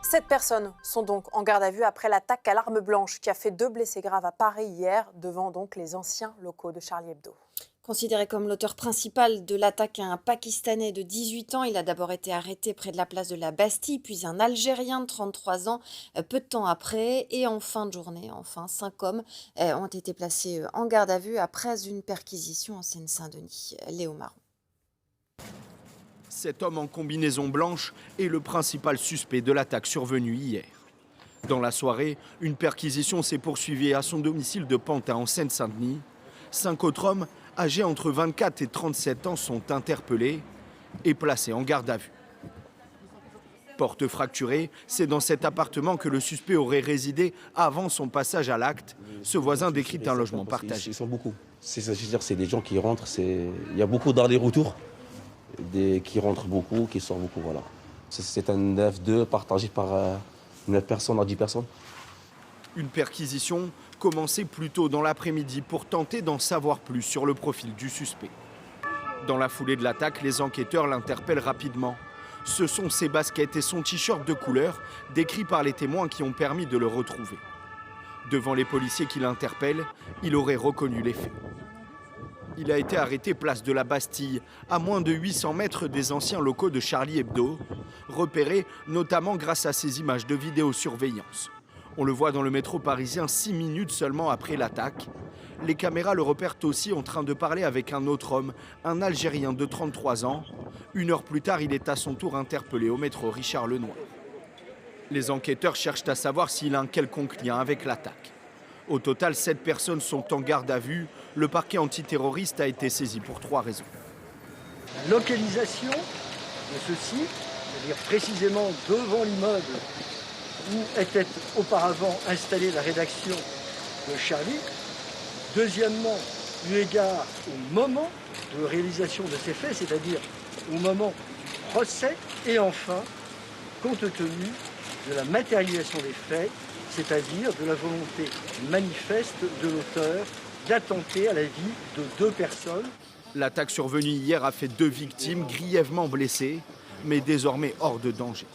7 personnes sont donc en garde à vue après l'attaque à l'arme blanche qui a fait 2 blessés graves à Paris hier, devant donc les anciens locaux de Charlie Hebdo. Considéré comme l'auteur principal de l'attaque à un Pakistanais de 18 ans, il a d'abord été arrêté près de la place de la Bastille, puis un Algérien de 33 ans peu de temps après. Et en fin de journée, 5 hommes ont été placés en garde à vue après une perquisition en Seine-Saint-Denis. Léo Marron. Cet homme en combinaison blanche est le principal suspect de l'attaque survenue hier. Dans la soirée, une perquisition s'est poursuivie à son domicile de Pantin en Seine-Saint-Denis. 5 autres hommes âgés entre 24 et 37 ans sont interpellés et placés en garde à vue. Porte fracturée, c'est dans cet appartement que le suspect aurait résidé avant son passage à l'acte. Ce voisin décrit un logement partagé. Ils sont beaucoup. C'est-à-dire c'est des gens qui rentrent, il y a beaucoup d'allers-retours, qui rentrent beaucoup, qui sortent beaucoup, voilà. C'est un F2 partagé par 9 personnes à 10 personnes. Une perquisition commencée plus tôt dans l'après-midi pour tenter d'en savoir plus sur le profil du suspect. Dans la foulée de l'attaque, les enquêteurs l'interpellent rapidement. Ce sont ses baskets et son t-shirt de couleur, décrits par les témoins qui ont permis de le retrouver. Devant les policiers qui l'interpellent, il aurait reconnu les faits. Il a été arrêté place de la Bastille, à moins de 800 mètres des anciens locaux de Charlie Hebdo, repéré notamment grâce à ces images de vidéosurveillance. On le voit dans le métro parisien 6 minutes seulement après l'attaque. Les caméras le repèrent aussi en train de parler avec un autre homme, un Algérien de 33 ans. 1 heure plus tard, il est à son tour interpellé au métro Richard Lenoir. Les enquêteurs cherchent à savoir s'il a un quelconque lien avec l'attaque. Au total, 7 personnes sont en garde à vue. Le parquet antiterroriste a été saisi pour 3 raisons. La localisation de ce site, c'est-à-dire précisément devant l'immeuble où était auparavant installée la rédaction de Charlie. Deuxièmement, eu égard au moment de réalisation de ces faits, c'est-à-dire au moment du procès. Et enfin, compte tenu de la matérialisation des faits, c'est-à-dire de la volonté manifeste de l'auteur d'attenter à la vie de 2 personnes. L'attaque survenue hier a fait 2 victimes grièvement blessées, mais désormais hors de danger.